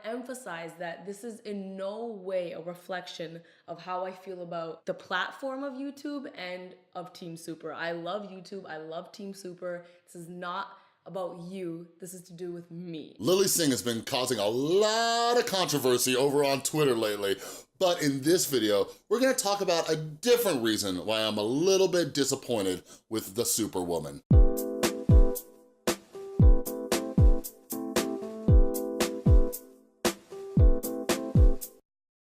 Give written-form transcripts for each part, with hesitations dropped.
emphasize that this is in no way a reflection of how I feel about the platform of YouTube and of Team Super. I love YouTube, I love Team Super. This is not about you, this is to do with me. Lilly Singh has been causing a lot of controversy over on Twitter lately, but in this video, we're gonna talk about a different reason why I'm a little bit disappointed with the Superwoman.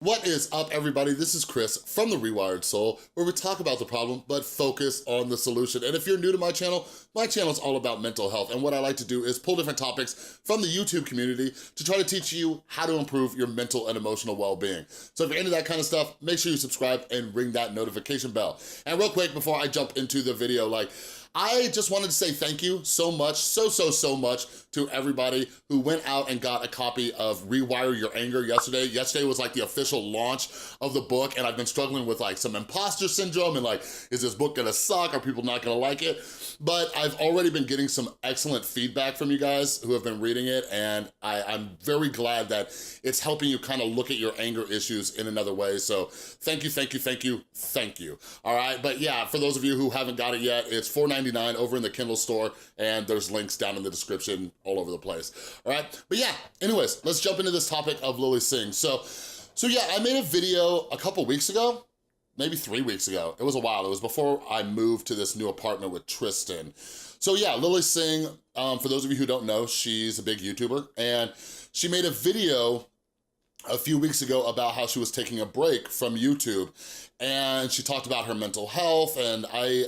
What is up, everybody? This is Chris from The Rewired Soul, where we talk about the problem, but focus on the solution. And if you're new to my channel is all about mental health. And what I like to do is pull different topics from the YouTube community to try to teach you how to improve your mental and emotional well-being. So if you're into that kind of stuff, make sure you subscribe and ring that notification bell. And real quick, before I jump into the video, I just wanted to say thank you so much, so much to everybody who went out and got a copy of Rewire Your Anger yesterday. Yesterday was like the official launch of the book, and I've been struggling with like some imposter syndrome and is this book gonna suck? Are people not gonna like it? But I've already been getting some excellent feedback from you guys who have been reading it, and I'm very glad that it's helping you kind of look at your anger issues in another way. So thank you. All right, but yeah, for those of you who haven't got it yet, it's $4.99 over in the Kindle store, and there's links down in the description all over the place, all right? But yeah, anyways, let's jump into this topic of Lilly Singh. So yeah, I made a video a couple weeks ago, maybe 3 weeks ago. It was a while. It was before I moved to this new apartment with Tristan. So yeah, Lilly Singh, for those of you who don't know, she's a big YouTuber, and she made a video a few weeks ago about how she was taking a break from YouTube, and she talked about her mental health. And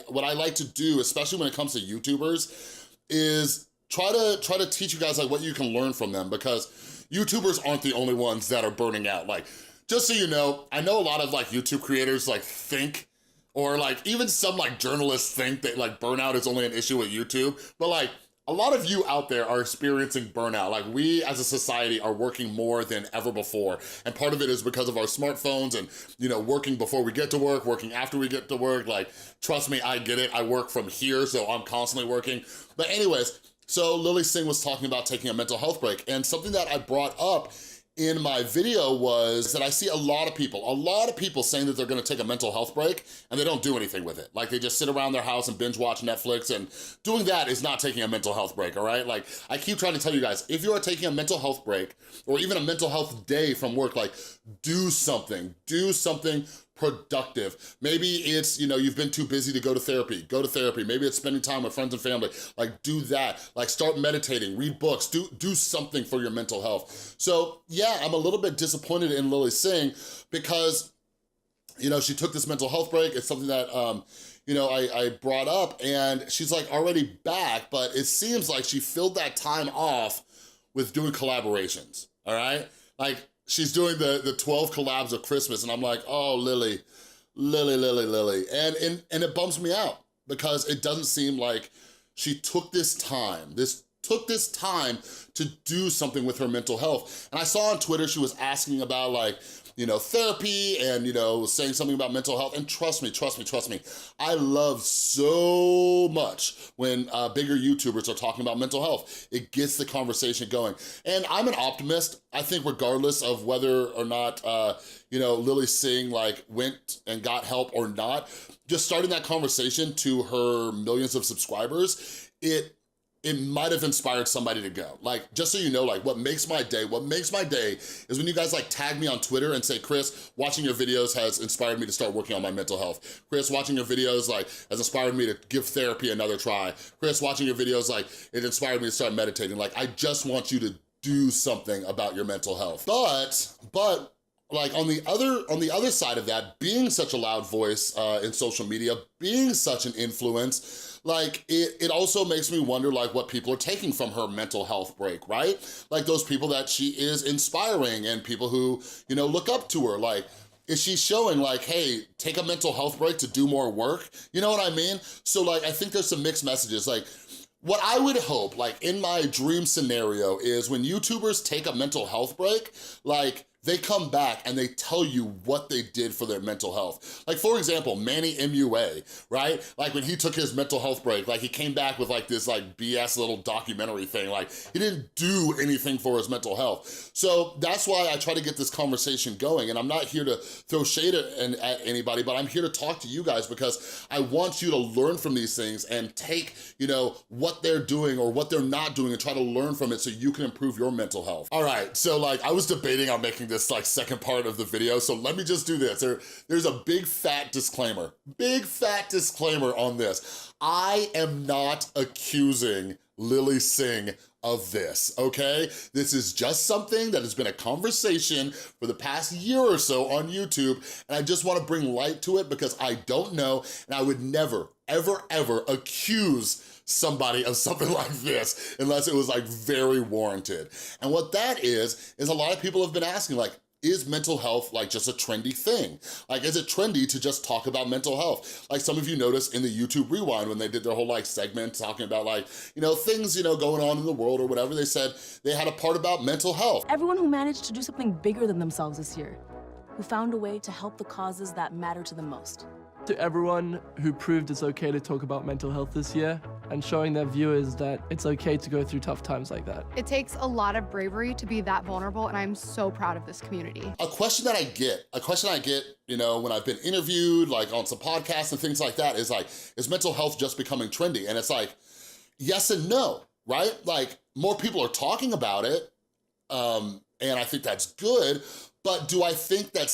what I like to do, especially when it comes to YouTubers, is try to teach you guys what you can learn from them, because YouTubers aren't the only ones that are burning out. Just so you know, I know a lot of YouTube creators think, or even some journalists think that burnout is only an issue with YouTube, but a lot of you out there are experiencing burnout. We as a society are working more than ever before. And part of it is because of our smartphones and, working before we get to work, working after we get to work. Trust me, I get it. I work from here, so I'm constantly working. But anyways, so Lilly Singh was talking about taking a mental health break. And something that I brought up in my video was that I see a lot of people saying that they're gonna take a mental health break and they don't do anything with it. They just sit around their house and binge watch Netflix, and doing that is not taking a mental health break, all right? I keep trying to tell you guys, if you are taking a mental health break or even a mental health day from work, do something productive. Maybe it's, you've been too busy to go to therapy. Maybe it's spending time with friends and family. Do that. Start meditating, read books, do something for your mental health. So yeah, I'm a little bit disappointed in Lilly Singh because, she took this mental health break. It's something that, I brought up, and she's already back, but it seems like she filled that time off with doing collaborations, all right? She's doing the 12 collabs of Christmas, and I'm like, oh, Lilly. And it bums me out because it doesn't seem like she took this time to do something with her mental health. And I saw on Twitter she was asking about therapy and, saying something about mental health. And trust me, I love so much when bigger YouTubers are talking about mental health. It gets the conversation going. And I'm an optimist. I think regardless of whether or not, Lilly Singh went and got help or not, just starting that conversation to her millions of subscribers, it might have inspired somebody to go. Just so you know, what makes my day is when you guys tag me on Twitter and say, Chris, watching your videos has inspired me to start working on my mental health. Chris, watching your videos has inspired me to give therapy another try. Chris, watching your videos it inspired me to start meditating. I just want you to do something about your mental health. But on the other side of that, being such a loud voice in social media, being such an influence, it also makes me wonder what people are taking from her mental health break, right? Those people that she is inspiring and people who, look up to her. Is she showing hey, take a mental health break to do more work? You know what I mean? So I think there's some mixed messages. What I would hope, in my dream scenario, is when YouTubers take a mental health break, they come back and they tell you what they did for their mental health. Like for example, Manny MUA, right? Like when he took his mental health break, like he came back with like this like BS little documentary thing. Like he didn't do anything for his mental health. So that's why I try to get this conversation going, and I'm not here to throw shade at anybody, but I'm here to talk to you guys because I want you to learn from these things and take, you know, what they're doing or what they're not doing and try to learn from it so you can improve your mental health. All right, so like I was debating on making this like second part of the video, so let me just do this. There's a big fat disclaimer on this. I am not accusing Lilly Singh of this, okay? This is just something that has been a conversation for the past year or so on YouTube, and I just wanna bring light to it because I don't know, and I would never, ever, ever accuse somebody of something like this unless it was like very warranted. And what that is a lot of people have been asking like, is mental health like just a trendy thing? Like, is it trendy to just talk about mental health? Like some of you noticed in the YouTube Rewind when they did their whole like segment talking about like, you know, things, you know, going on in the world or whatever, they said they had a part about mental health. Everyone who managed to do something bigger than themselves this year, who found a way to help the causes that matter to them most. To everyone who proved it's okay to talk about mental health this year and showing their viewers that it's okay to go through tough times like that. It takes a lot of bravery to be that vulnerable, and I'm so proud of this community. A question I get, you know, when I've been interviewed, like on some podcasts and things like that, is like, is mental health just becoming trendy? And it's like, yes and no, right? Like, more people are talking about it, and I think that's good, but do I think that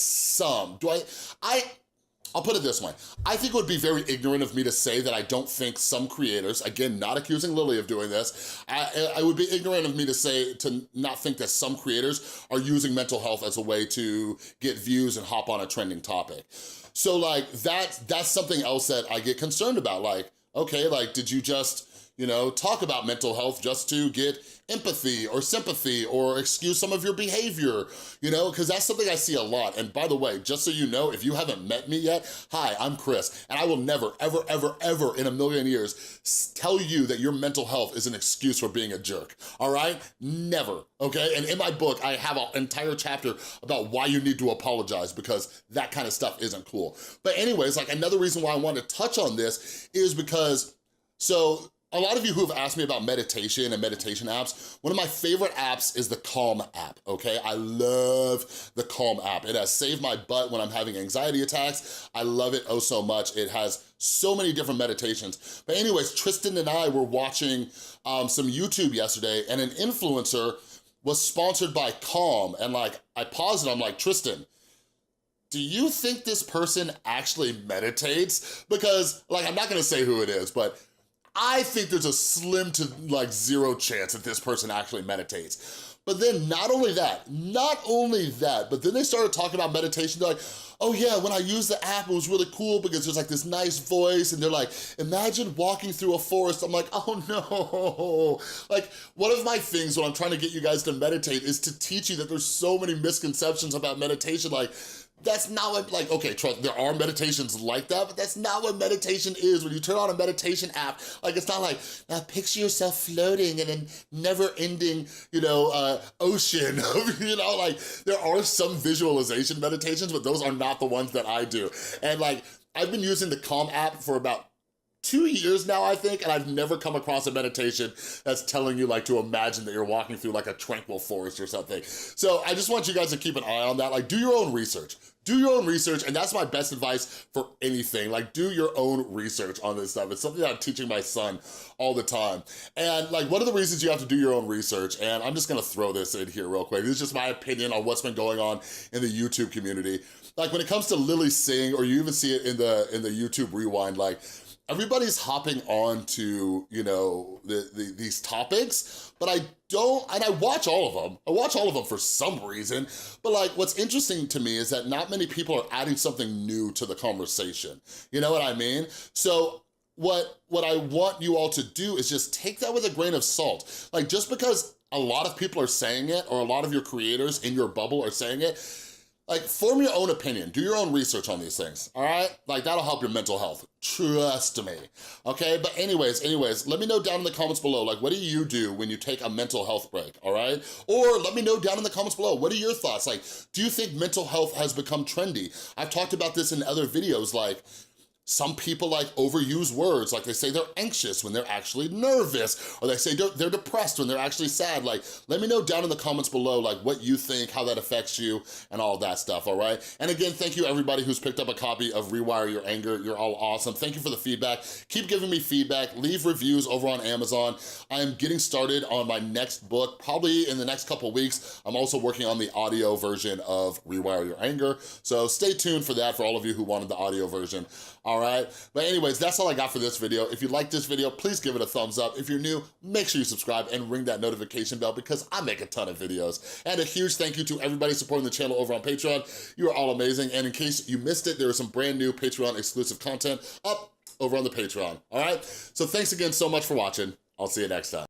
I'll put it this way. I think it would be very ignorant of me to say that I don't think some creators, again, not accusing Lilly of doing this, I would be ignorant of me to not think that some creators are using mental health as a way to get views and hop on a trending topic. So like, that's something else that I get concerned about. Like, okay, like, did you just, you know, talk about mental health just to get empathy or sympathy or excuse some of your behavior, you know, because that's something I see a lot. And by the way, just so you know, if you haven't met me yet, hi, I'm Chris, and I will never, ever, ever, ever in a million years tell you that your mental health is an excuse for being a jerk, all right? Never, okay? And in my book, I have an entire chapter about why you need to apologize because that kind of stuff isn't cool. But anyways, like another reason why I wanted to touch on this is because, so, a lot of you who have asked me about meditation and meditation apps, one of my favorite apps is the Calm app, okay? I love the Calm app. It has saved my butt when I'm having anxiety attacks. I love it oh so much. It has so many different meditations. But anyways, Tristan and I were watching some YouTube yesterday, and an influencer was sponsored by Calm, and like, I paused it, I'm like, Tristan, do you think this person actually meditates? Because, like, I'm not gonna say who it is, but I think there's a slim to like zero chance that this person actually meditates. But then not only that, but then they started talking about meditation. They're like, oh yeah, when I used the app, it was really cool because there's like this nice voice, and they're like, imagine walking through a forest. I'm like, oh no. Like, one of my things when I'm trying to get you guys to meditate is to teach you that there's so many misconceptions about meditation. Like, that's not what, like, okay, trust, there are meditations like that, but that's not what meditation is. When you turn on a meditation app, like, it's not like, now picture yourself floating in a never-ending, you know, ocean of, you know, like, there are some visualization meditations, but those are not the ones that I do. And like, I've been using the Calm app for about 2 years now, I think, and I've never come across a meditation that's telling you like to imagine that you're walking through like a tranquil forest or something. So I just want you guys to keep an eye on that. Like, do your own research. Do your own research, and that's my best advice for anything. Like, do your own research on this stuff. It's something that I'm teaching my son all the time. And like, one of the reasons you have to do your own research, and I'm just gonna throw this in here real quick, this is just my opinion on what's been going on in the YouTube community. Like, when it comes to Lilly Singh, or you even see it in the YouTube Rewind, like, everybody's hopping on to, you know, these topics, but I don't, and I watch all of them. I watch all of them for some reason, but like, what's interesting to me is that not many people are adding something new to the conversation. You know what I mean? So what I want you all to do is just take that with a grain of salt. Like, just because a lot of people are saying it, or a lot of your creators in your bubble are saying it, Like, form your own opinion, do your own research on these things, all right? Like, that'll help your mental health, trust me, okay? But anyways, let me know down in the comments below, like, what do you do when you take a mental health break, all right? Or let me know down in the comments below, what are your thoughts? Like, do you think mental health has become trendy? I've talked about this in other videos, like, some people like overuse words, like they say they're anxious when they're actually nervous, or they say they're depressed when they're actually sad. Like, let me know down in the comments below, like what you think, how that affects you, and all that stuff, all right? And again, thank you everybody who's picked up a copy of Rewire Your Anger. You're all awesome. Thank you for the feedback. Keep giving me feedback. Leave reviews over on Amazon. I am getting started on my next book, probably in the next couple weeks. I'm also working on the audio version of Rewire Your Anger, so stay tuned for that for all of you who wanted the audio version. All right, but anyways, that's all I got for this video. If you like this video, please give it a thumbs up. If you're new, make sure you subscribe and ring that notification bell because I make a ton of videos. And a huge thank you to everybody supporting the channel over on Patreon. You are all amazing. And in case you missed it, there is some brand new Patreon exclusive content up over on the Patreon, all right? So thanks again so much for watching. I'll see you next time.